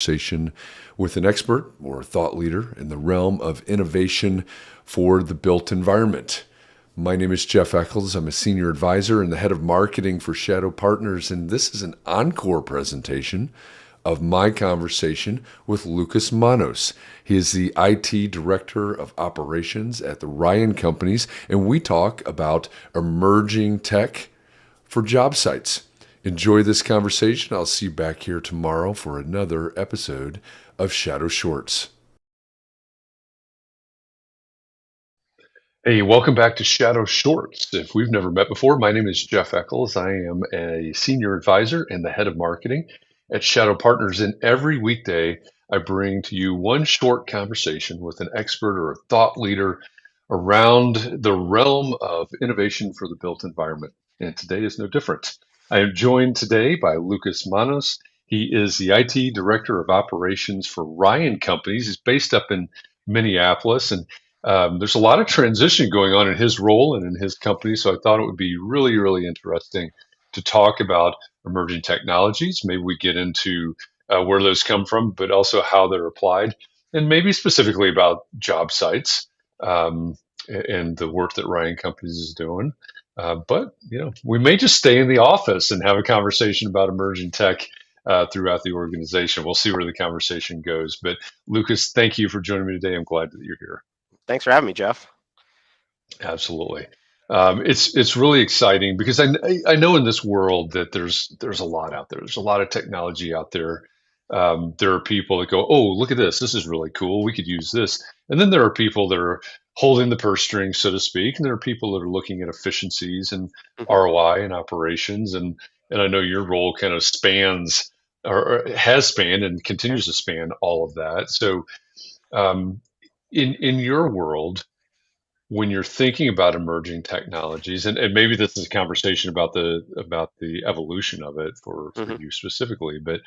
Conversation with an expert or a thought leader in the realm of innovation for the built environment. My name is Jeff Echols. I'm a senior advisor and the head of marketing for Shadow Partners, and this is an encore presentation of my conversation with Lucas Manos. He is the IT director of operations at the Ryan Companies, and we talk about emerging tech for job sites. Enjoy this conversation. I'll see you back here tomorrow for another episode of Shadow Shorts. Hey, welcome back to Shadow Shorts. If we've never met before, my name is Jeff Echols. I am a senior advisor and the head of marketing at Shadow Partners. And every weekday, I bring to you one short conversation with an expert or a thought leader around the realm of innovation for the built environment. And today is no different. I am joined today by Lucas Manos. He is the IT director of operations for Ryan Companies. He's based up in Minneapolis, and there's a lot of transition going on in his role and in his company, so I thought it would be really, really interesting to talk about emerging technologies. Maybe we get into where those come from, but also how they're applied, and maybe specifically about job sites um, and the work that Ryan Companies is doing. But we may just stay in the office and have a conversation about emerging tech throughout the organization. We'll see where the conversation goes. But Lucas, thank you for joining me today. I'm glad that you're here. Thanks for having me, Jeff. Absolutely. It's really exciting because I know in this world that there's a lot out there. There's a lot of technology out there. There are people that go, "Oh, look at this! This is really cool. We could use this." And then there are people that are holding the purse strings, so to speak, and there are people that are looking at efficiencies and hmm ROI and operations. And I know your role kind of spans or has spanned and Yeah. continues to span all of that. So, um, in your world when you're thinking about emerging technologies, and maybe this is a conversation about the evolution of it for hmm you specifically, but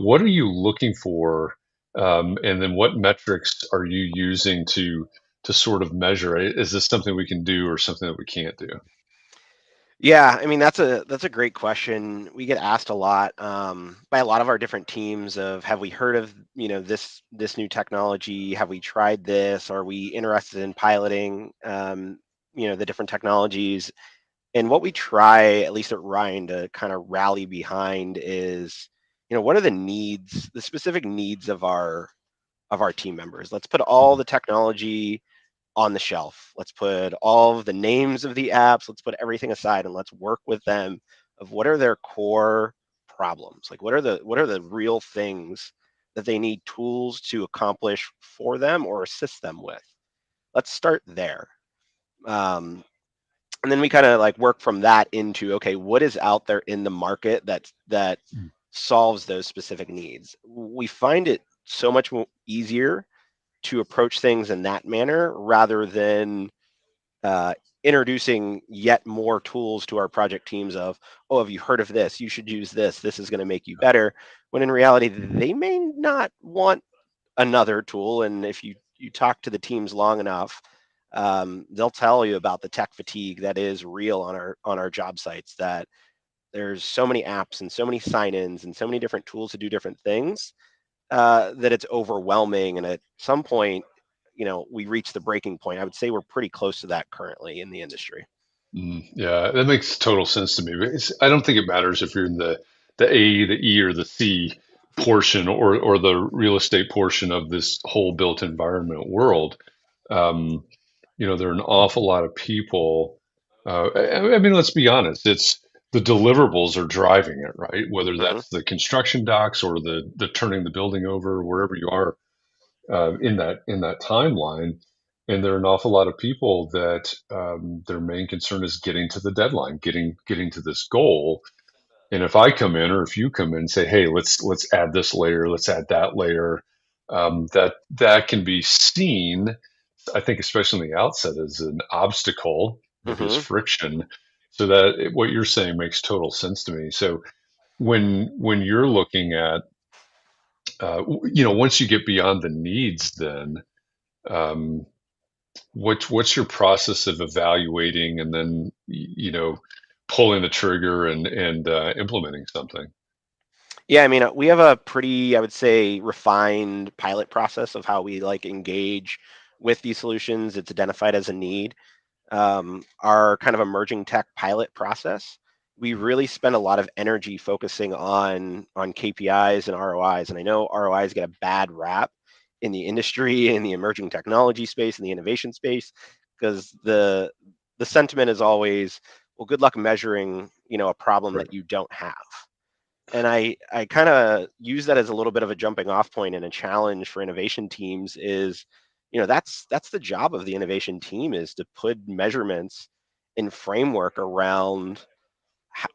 what are you looking for, and then what metrics are you using to sort of measure it? Is this something we can do or something that we can't do? Yeah, I mean that's a great question. We get asked a lot by a lot of our different teams of have we heard of this new technology? Have we tried this? Are we interested in piloting the different technologies? And what we try, at least at Ryan, to kind of rally behind is what are the needs, the specific needs of our team members? Let's put all the technology on the shelf. Let's put all of the names of the apps, let's put everything aside and let's work with them of what are their core problems? Like what are the real things that they need tools to accomplish for them or assist them with? Let's start there. Um, and then we kind of like work from that into okay, what is out there in the market that solves those specific needs? We find it so much easier to approach things in that manner rather than uh, introducing yet more tools to our project teams of, oh, have you heard of this? You should use this. This is going to make you better. When in reality, they may not want another tool. And if you talk to the teams long enough, they'll tell you about the tech fatigue that is real on our job sites. That there's so many apps and so many sign-ins and so many different tools to do different things that it's overwhelming. And at some point, we reach the breaking point. I would say we're pretty close to that currently in the industry. Yeah, that makes total sense to me. But I don't think it matters if you're in the A, the E, or the C portion, or the real estate portion of this whole built environment world. Um, there are an awful lot of people. I mean, let's be honest. It's the deliverables are driving it, right? Whether hmm that's the construction docs or the turning the building over, wherever you are in that timeline. And there are an awful lot of people that their main concern is getting to the deadline, getting to this goal. And if I come in, or if you come in and say, "Hey, let's add this layer, let's add that layer," that can be seen, I think, especially in the outset, as an obstacle, maybe as hmm friction. So that what you're saying makes total sense to me. So when you're looking at, once you get beyond the needs, then um, what's your process of evaluating and then pulling the trigger and implementing something? Yeah, I mean, we have a pretty, I would say, refined pilot process of how we like engage with these solutions. It's identified as a need. Our kind of emerging tech pilot process, we really spend a lot of energy focusing on KPIs and ROIs. And I know ROIs get a bad rap in the industry, in the emerging technology space, in the innovation space, because the sentiment is always, well, good luck measuring, a problem Right. that you don't have. And I kind of use that as a little bit of a jumping off point and a challenge for innovation teams is, that's the job of the innovation team, is to put measurements and framework around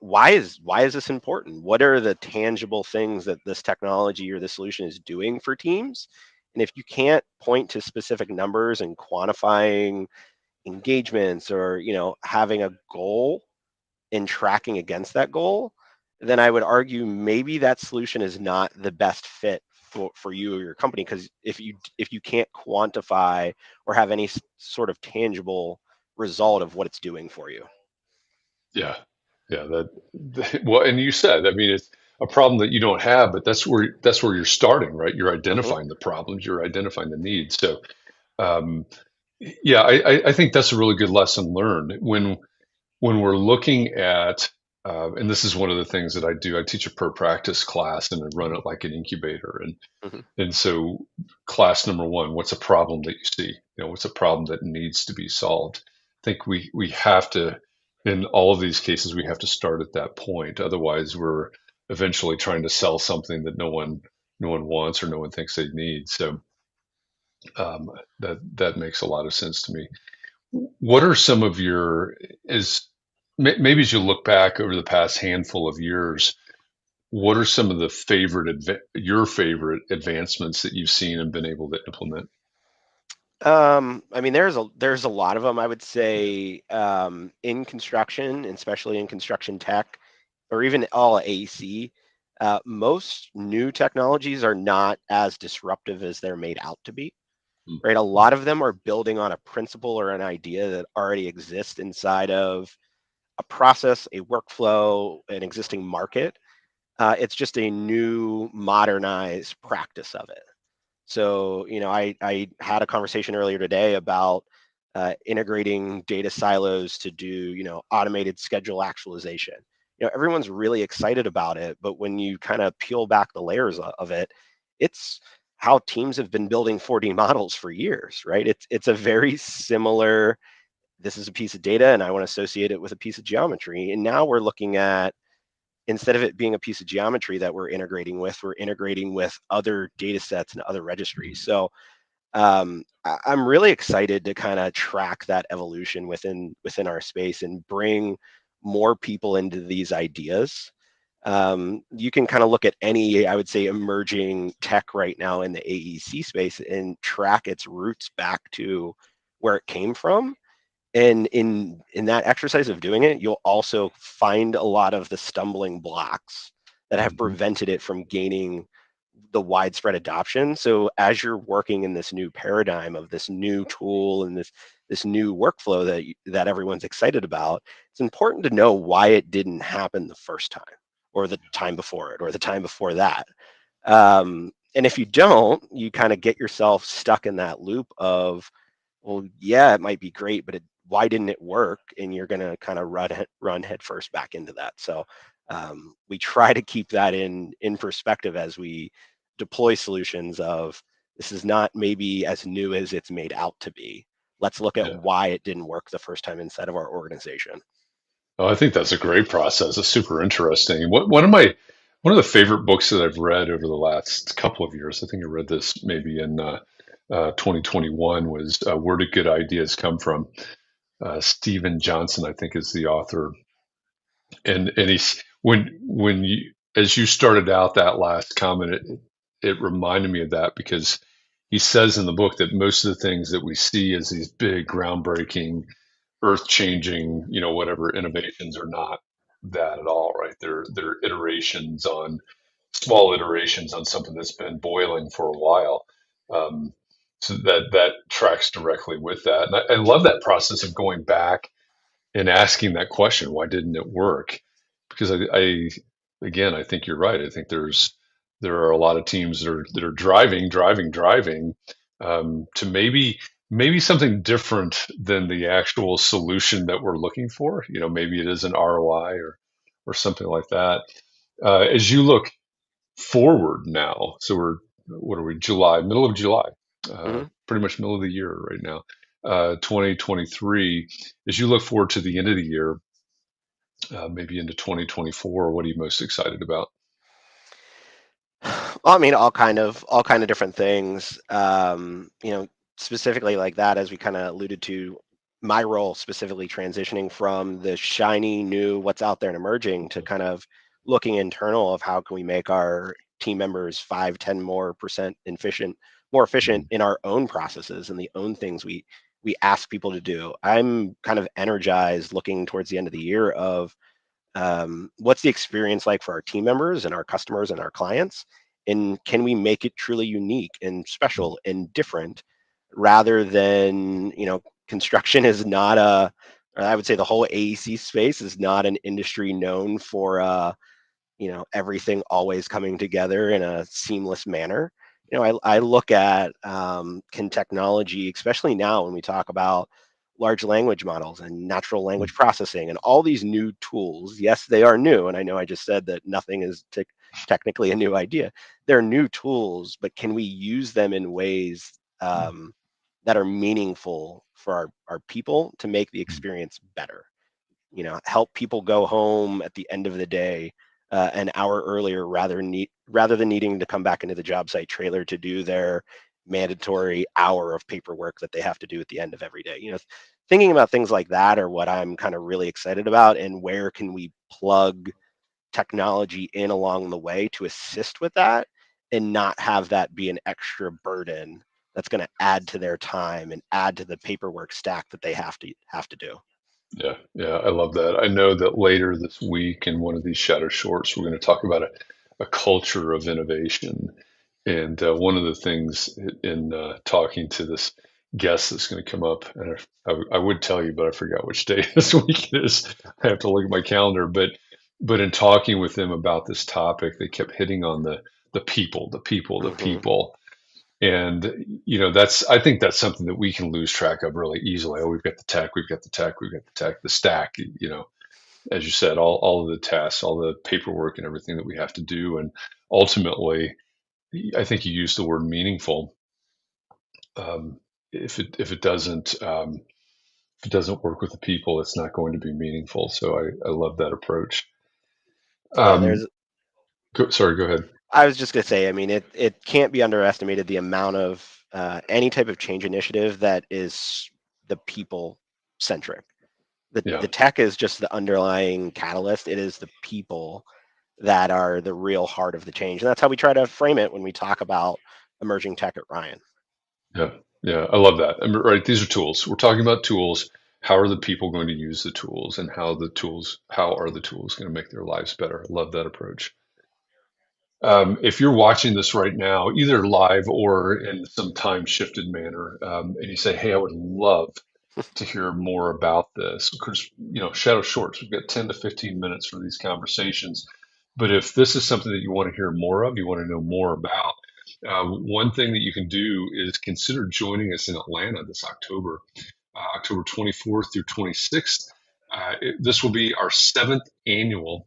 why is this important? What are the tangible things that this technology or this solution is doing for teams? And if you can't point to specific numbers and quantifying engagements, or having a goal in tracking against that goal, then I would argue maybe that solution is not the best fit for you or your company. Because if you can't quantify or have any sort of tangible result of what it's doing for you. Yeah. Yeah. Well, and you said, I mean, it's a problem that you don't have, but that's where you're starting, right? You're Hmm. identifying the problems, you're identifying the needs. So, um, yeah, I think that's a really good lesson learned when we're looking at, and this is one of the things that I do. I teach a per practice class and I run it like an incubator. Hmm. And so, class number one, what's a problem that you see? What's a problem that needs to be solved? I think we have to, in all of these cases, we have to start at that point. Otherwise, we're eventually trying to sell something that no one wants or no one thinks they need. So um, that makes a lot of sense to me. What are some of your is maybe as you look back over the past handful of years, what are some of the your favorite advancements that you've seen and been able to implement? I mean, there's a lot of them. I would say, in construction, and especially in construction tech, or even all AC. Most new technologies are not as disruptive as they're made out to be. Right? A lot of them are building on a principle or an idea that already exists inside of a process, a workflow, an existing market. It's just a new, modernized practice of it. So, I had a conversation earlier today about integrating data silos to do, automated schedule actualization. Everyone's really excited about it, but when you kind of peel back the layers of it, it's how teams have been building 4D models for years, right? It's a very similar. This is a piece of data, and I want to associate it with a piece of geometry. And now we're looking at, instead of it being a piece of geometry that we're integrating with other data sets and other registries. So I'm really excited to kind of track that evolution within our space and bring more people into these ideas. You can kind of look at any, I would say, emerging tech right now in the AEC space and track its roots back to where it came from. And in that exercise of doing it, you'll also find a lot of the stumbling blocks that have Mhm. prevented it from gaining the widespread adoption. So as you're working in this new paradigm of this new tool and this new workflow that everyone's excited about, it's important to know why it didn't happen the first time, or the time before it, or the time before that. And if you don't, you kind of get yourself stuck in that loop of, well, yeah, it might be great, but why didn't it work? And you're going to kind of run headfirst back into that. So we try to keep that in perspective as we deploy solutions of, this is not maybe as new as it's made out to be. Let's look at Yeah. why it didn't work the first time inside of our organization. Oh, I think that's a great process. It's super interesting. One of the favorite books that I've read over the last couple of years, I think I read this maybe in 2021, was Where Do Good Ideas Come From? Stephen Johnson, I think, is the author. And he's when you as you started out that last comment, it reminded me of that because he says in the book that most of the things that we see as these big, groundbreaking, earth-changing, whatever innovations are not that at all, right? They're iterations on small iterations on something that's been boiling for a while. Um, so that tracks directly with that. And I love that process of going back and asking that question, why didn't it work? Because again, I think you're right. I think there are a lot of teams that are driving to maybe something different than the actual solution that we're looking for. You know, maybe it is an ROI or something like that. As you look forward now, so we're what are we? July, middle of July, Hmm. pretty much middle of the year right now. 2023. As you look forward to the end of the year, maybe into 2024, what are you most excited about? Well, I mean, all kind of different things. Specifically like that, as we kind of alluded to, my role specifically transitioning from the shiny new what's out there and emerging to kind of looking internal of how can we make our team members 5, 10 more% more efficient Mhm. in our own processes and the own things we ask people to do. I'm kind of energized looking towards the end of the year of what's the experience like for our team members and our customers and our clients, and can we make it truly unique and special and different rather than construction is not a I would say the whole AEC space is not an industry known for everything always coming together in a seamless manner. I look at can technology, especially now when we talk about large language models and natural language processing and all these new tools. Yes, they are new, and I know I just said that nothing is technically a new idea. They're new tools, but can we use them in ways that are meaningful for our people to make the experience better? Help people go home at the end of the day an hour earlier rather than needing to come back into the job site trailer to do their mandatory hour of paperwork that they have to do at the end of every day. Thinking about things like that are what I'm kind of really excited about, and where can we plug technology in along the way to assist with that and not have that be an extra burden that's going to add to their time and add to the paperwork stack that they have to do. Yeah, yeah, I love that. I know that later this week in one of these shadow shorts, we're going to talk about a culture of innovation. And one of the things in talking to this guest that's going to come up, and I would tell you, but I forgot which day this week it is. I have to look at my calendar. But in talking with them about this topic, they kept hitting on the people, the Hmm. people. And that's I think that's something that we can lose track of really easily. Oh, we've got the tech, we've got the tech, we've got the tech, the stack. As you said, all of the tasks, all the paperwork, and everything that we have to do. And ultimately, I think you used the word meaningful. Um, if it doesn't work with the people, it's not going to be meaningful. So I love that approach. Yeah, Um, sorry, go ahead. I was just gonna say, I mean, it can't be underestimated the amount of any type of change initiative that is the people centric. The Yeah. tech is just the underlying catalyst. It is the people that are the real heart of the change, and that's how we try to frame it when we talk about emerging tech at Ryan. Yeah, yeah, I love that. Right, these are tools. We're talking about tools. How are the people going to use the tools, and how are the tools going to make their lives better? I love that approach. If you're watching this right now, either live or in some time shifted manner, and you say, "Hey, I would love to hear more about this," because shadow shorts, we've got 10 to 15 minutes for these conversations. But if this is something that you want to hear more of, you want to know more about, one thing that you can do is consider joining us in Atlanta this October, October 24th through 26th. This will be our seventh annual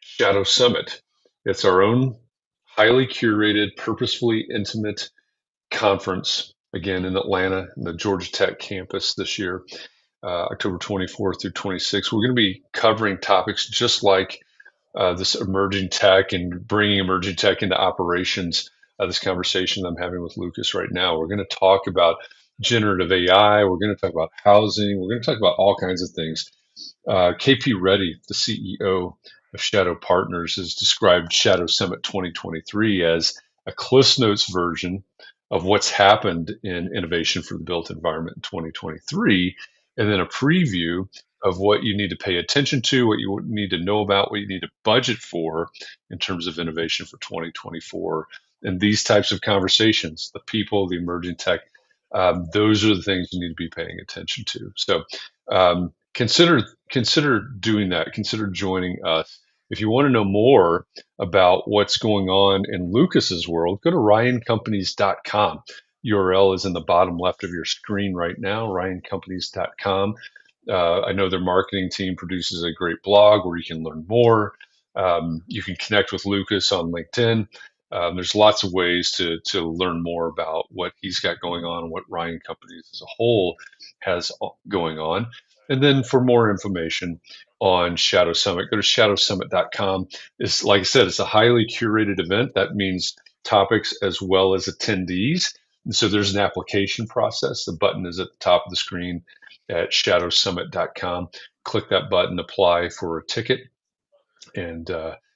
Shadow Summit. It's our own highly curated, purposefully intimate conference, again in Atlanta, in the Georgia Tech campus this year, October 24th through 26th. We're going to be covering topics just like this emerging tech and bringing emerging tech into operations. This conversation I'm having with Lucas right now. We're going to talk about generative AI. We're going to talk about housing. We're going to talk about all kinds of things. KP Reddy, the CEO of Shadow Partners, has described Shadow Summit 2023 as a Cliffs Notes version of what's happened in innovation for the built environment in 2023, and then a preview of what you need to pay attention to, what you need to know about, what you need to budget for in terms of innovation for 2024. And these types of conversations, the people, the emerging tech, those are the things you need to be paying attention to. So consider doing that. Consider joining us. If you want to know more about what's going on in Lucas's world, go to ryancompanies.com. URL is in the bottom left of your screen right now, ryancompanies.com. I know their marketing team produces a great blog where you can learn more. You can connect with Lucas on LinkedIn. There's lots of ways to learn more about what he's got going on and what Ryan Companies as a whole has going on. And then for more information on Shadow Summit, go to shadowsummit.com. It's like I said, it's a highly curated event. That means topics as well as attendees. And so there's an application process. The button is at the top of the screen at shadowsummit.com. Click that button, apply for a ticket, and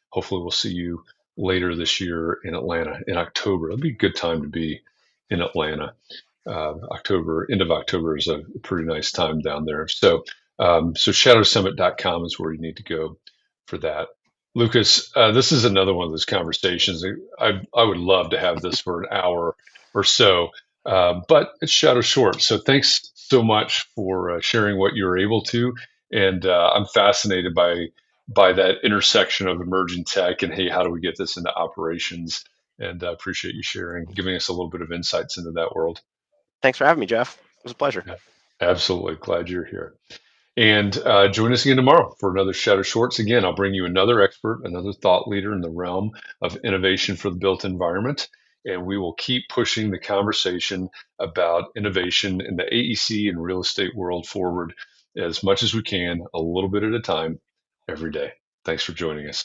hopefully we'll see you later this year in Atlanta in October. It'll be a good time to be in Atlanta. October, end of October is a pretty nice time down there. So shadowsummit.com is where you need to go for that. Lucas, this is another one of those conversations. I would love to have this for an hour or so, but it's shadow short. So thanks so much for sharing what you were able to. And I'm fascinated by that intersection of emerging tech and, hey, how do we get this into operations? And I appreciate you sharing, giving us a little bit of insights into that world. Thanks for having me, Jeff. It was a pleasure. Yeah, absolutely. Glad you're here. And join us again tomorrow for another Shadow Shorts. Again, I'll bring you another expert, another thought leader in the realm of innovation for the built environment. And we will keep pushing the conversation about innovation in the AEC and real estate world forward as much as we can, a little bit at a time, every day. Thanks for joining us.